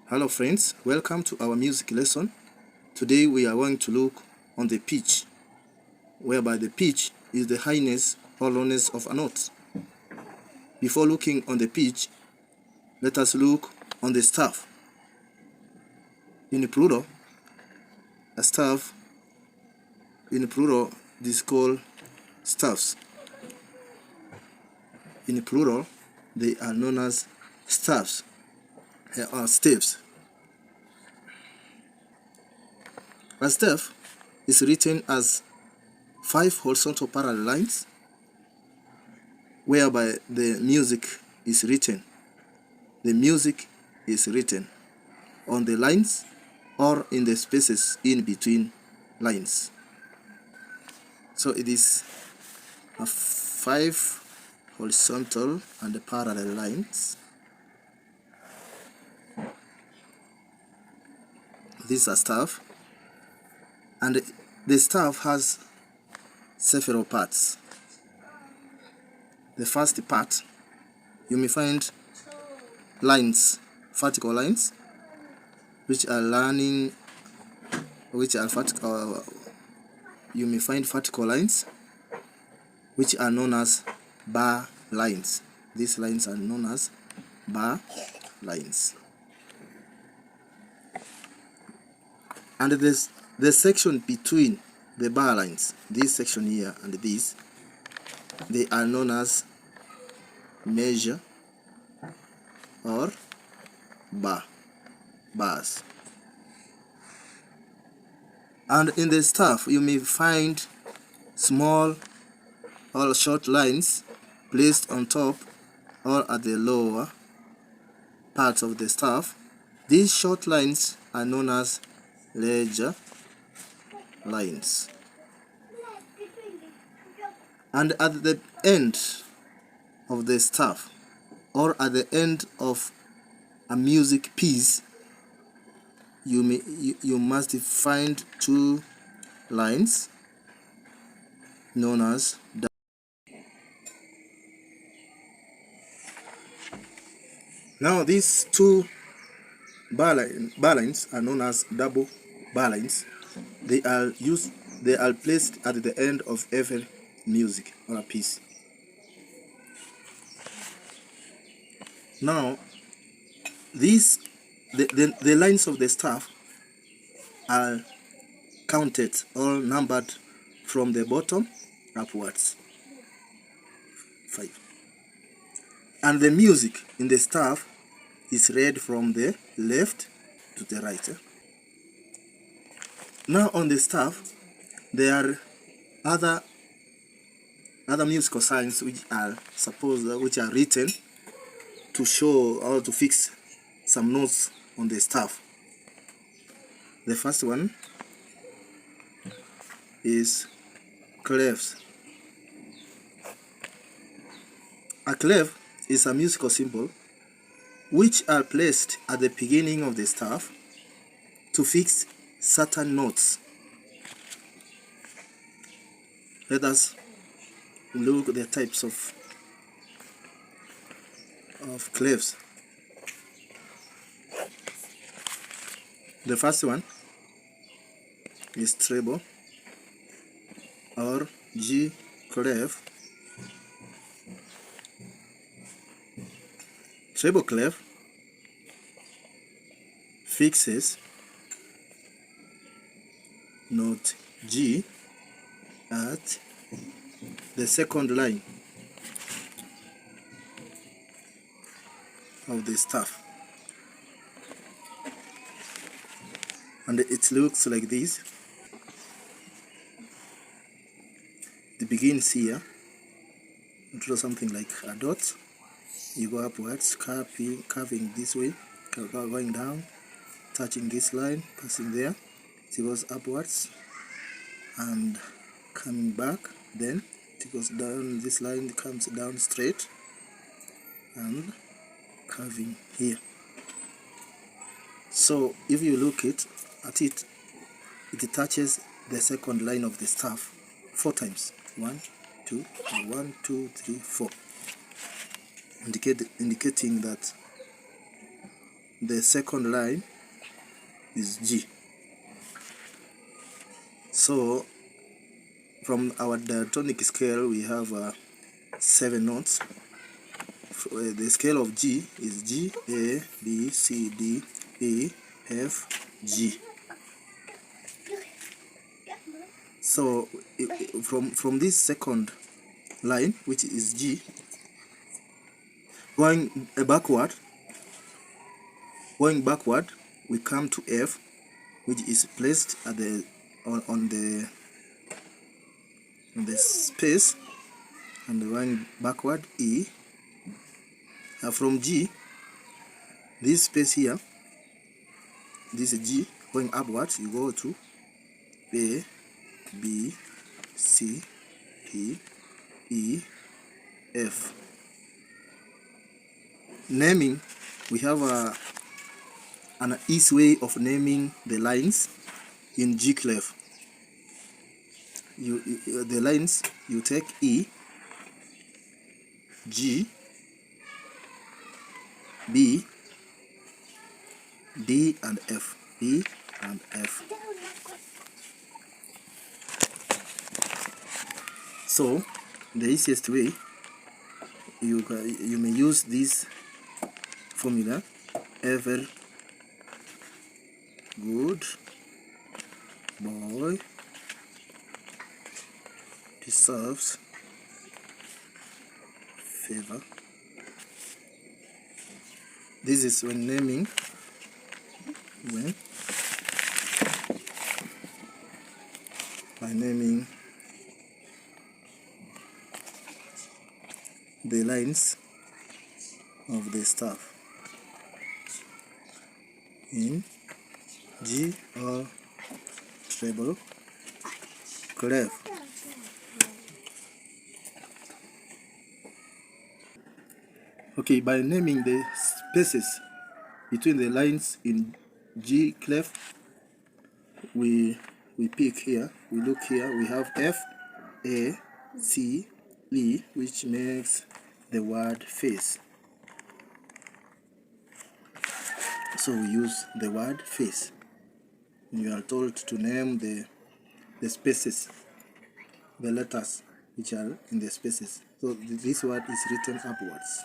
Hello friends, welcome to our music lesson. Today we are going to look on the pitch, whereby the pitch is the highness or lowness of a note. Before looking on the pitch, let us look on the staff. In plural, a staff, in plural, this is called staffs. In plural, they are known as staffs or staves. A staff is written as 5 horizontal parallel lines, whereby the music is written. The music is written on the lines or in the spaces in between lines. So it is a 5 horizontal and parallel lines. This is a staff, and the staff has several parts. The first part, you may find lines, vertical lines, which are vertical. You may find vertical lines, which are known as bar lines. These lines are known as bar lines. And the section between the bar lines, this section here and this, they are known as measure or bars. And in the staff, you may find small or short lines placed on top or at the lower parts of the staff. These short lines are known as ledger lines. And at the end of the staff, or at the end of a music piece, you must find 2 lines known as double. Now these 2 bar lines are known as double bar lines. They are placed at the end of every music or a piece. Now the lines of the staff are counted or numbered from the bottom upwards, 5. And the music in the staff is read from the left to the right. Now on the staff, there are other musical signs which are written to show or to fix some notes on the staff. The first one is cleves. A cleve is a musical symbol which are placed at the beginning of the staff to fix certain notes. Let us look at the types of cleves. The first one is treble or G clef. Treble clef fixes note G at the second line of the staff, and it looks like this. It begins here, draw something like a dot, you go upwards, curving this way, going down, touching this line, passing there, it goes upwards and coming back, then it goes down this line, comes down straight and curving here. So if you look at it, it touches the second line of the staff 4 times. 1, 2, 1, 2, 3, 4, indicating that the second line is G. So from our diatonic scale we have 7 notes. The scale of G is G, A, B, C, D, E, F, G. So from this second line, which is G, going backward, we come to F, which is placed at the on the space, and going backward E. From G, this space here, this is G, going upwards, you go to A, B, C, D, E, F. Naming, we have an easy way of naming the lines in G clef. The lines, you take E, G, B, D and F. E and F. So the easiest way, you may use this formula: ever good boy deserves favor. This is when naming, by naming the lines of the staff in G or treble clef. Okay, by naming the spaces between the lines in G clef, we pick here, we look here, we have F, A, C, E, which makes the word face. So we use the word face. You are told to name the spaces, the letters which are in the spaces. So this word is written upwards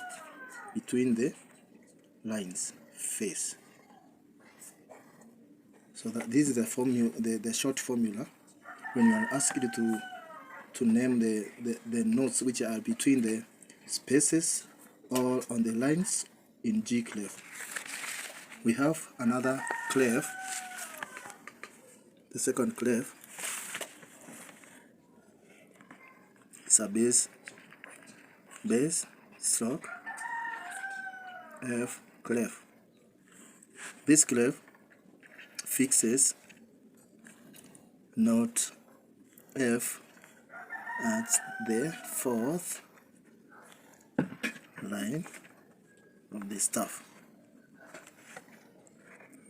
between the lines, face. So that this is the formula, the short formula when you are asked to name the notes which are between the spaces or on the lines in G clef. We have another clef, the second clef. It's a bass stroke F clef. This clef fixes note F at the fourth line of the staff.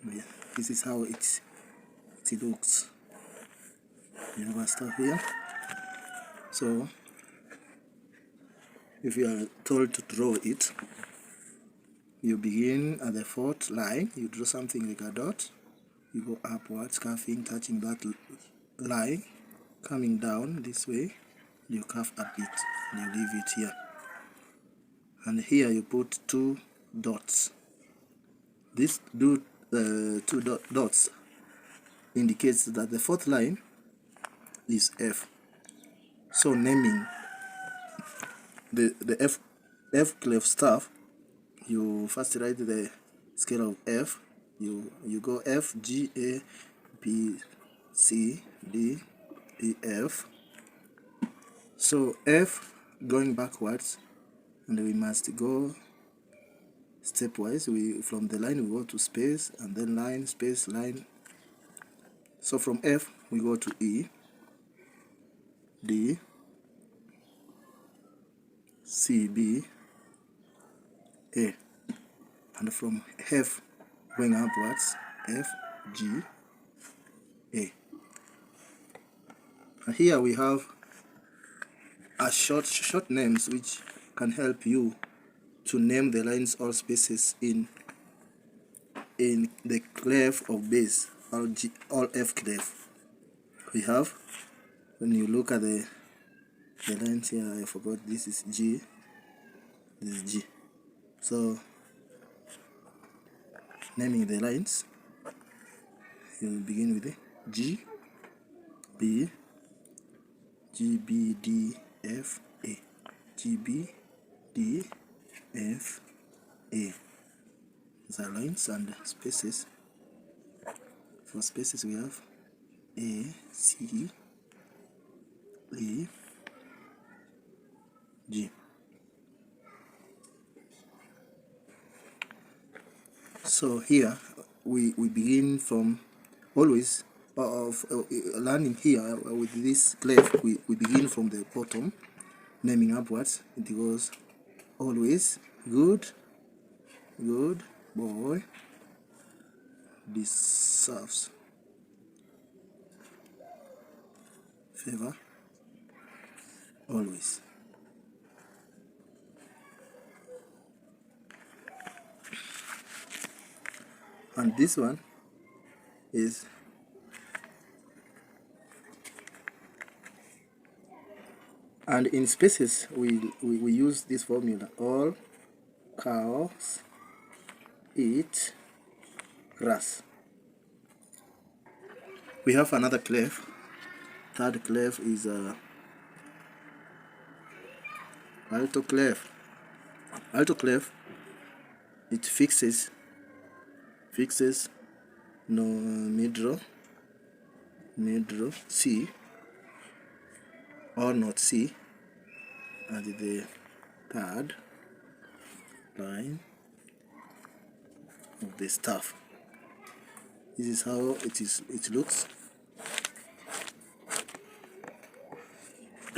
Yeah, this is how it looks. You have a staff here. So if you are told to draw it, you begin at the fourth line, you draw something like a dot, you go upwards, curving, touching that line, coming down this way, you curve a bit, and you leave it here. And here you put 2 dots. These two dots indicates that the fourth line is F. So naming the F clef staff, you first write the scale of F. You go F, G, A, B, C, D, E, F. So F going backwards, and we must go stepwise. From the line we go to space, and then line, space, line. So from F we go to E, D, C, B, A, and from F going upwards, F, G, A. And here we have a short names which can help you to name the lines or spaces in in the clef of bass, or F clef. We have, when you look at the lines here, I forgot, this is G, this is G. So naming the lines, you begin with the G, B, G, B, D, F, A, G, B, D, F, A. These are lines and spaces. For spaces we have A, C, E, G. So here we begin from always of learning here with this clef. We begin from the bottom, naming upwards. It goes always, good, good boy, deserves, favor, always. And this one is and in spaces we use this formula: all cows eat grass. We have another clef. Third clef is alto clef. Alto clef, it fixes no middle C or not C at the third line of the staff. This is how it looks.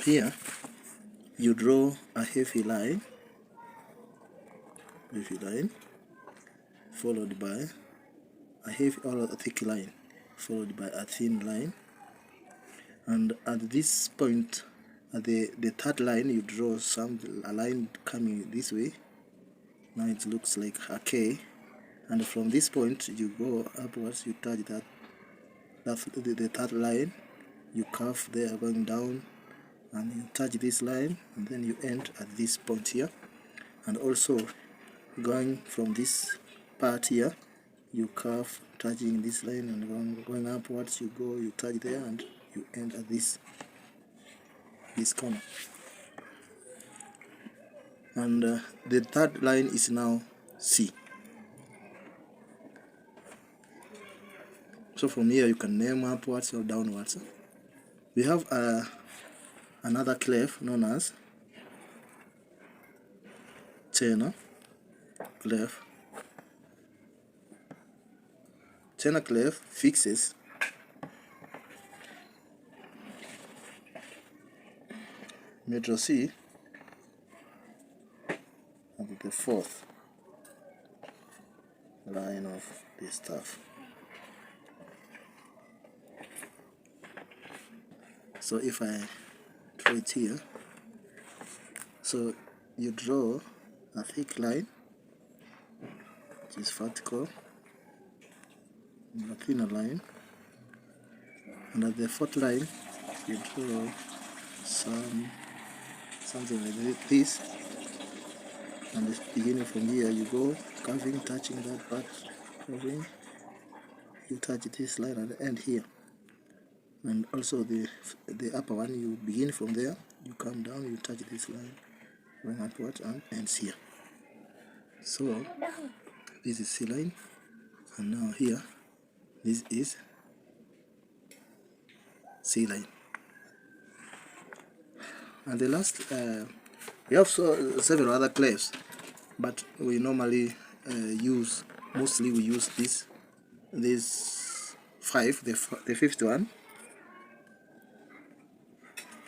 Here you draw a heavy line followed by a heavy or a thick line followed by a thin line, and at this point, at the third line, you draw a line coming this way. Now it looks like a K, and from this point you go upwards, you touch the third line, you curve there going down, and you touch this line, and then you end at this point here. And also going from this part here, you curve touching this line, and going upwards, you touch there, and you end at this corner. And the third line is now C. So from here you can name upwards or downwards. We have another clef known as tenor clef. Tenor clef fixes major C at the fourth line of the staff. So if I draw it here, so you draw a thick line which is vertical, and a thinner line, and at the fourth line you draw something like this, and beginning from here you go curving, touching that part, curving, you touch this line and end here. And also the upper one, you begin from there, you come down, you touch this line, going upwards, and ends here. So this is C line, and now here this is C line. And the last, we have several other clefs, but we normally mostly we use these five. The fifth one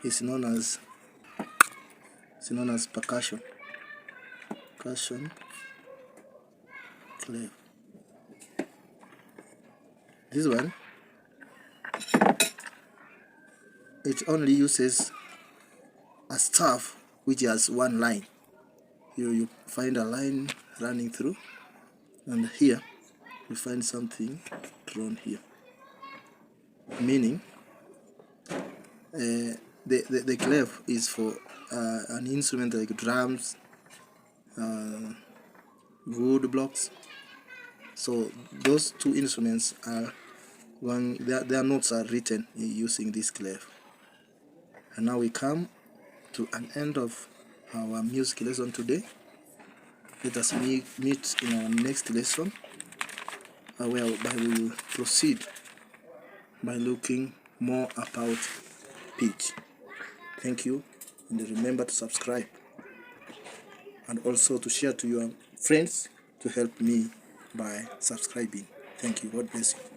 is known as percussion clef. This one, it only uses a staff which has one line. You find a line running through, and here we find something drawn here, meaning the clef is for an instrument like drums, wood blocks. So those two instruments are their notes are written using this clef. And now we come to an end of our music lesson today. Let us meet in our next lesson, whereby we will proceed by looking more about pitch. Thank you, and remember to subscribe and also to share to your friends to help me by subscribing. Thank you. God bless you.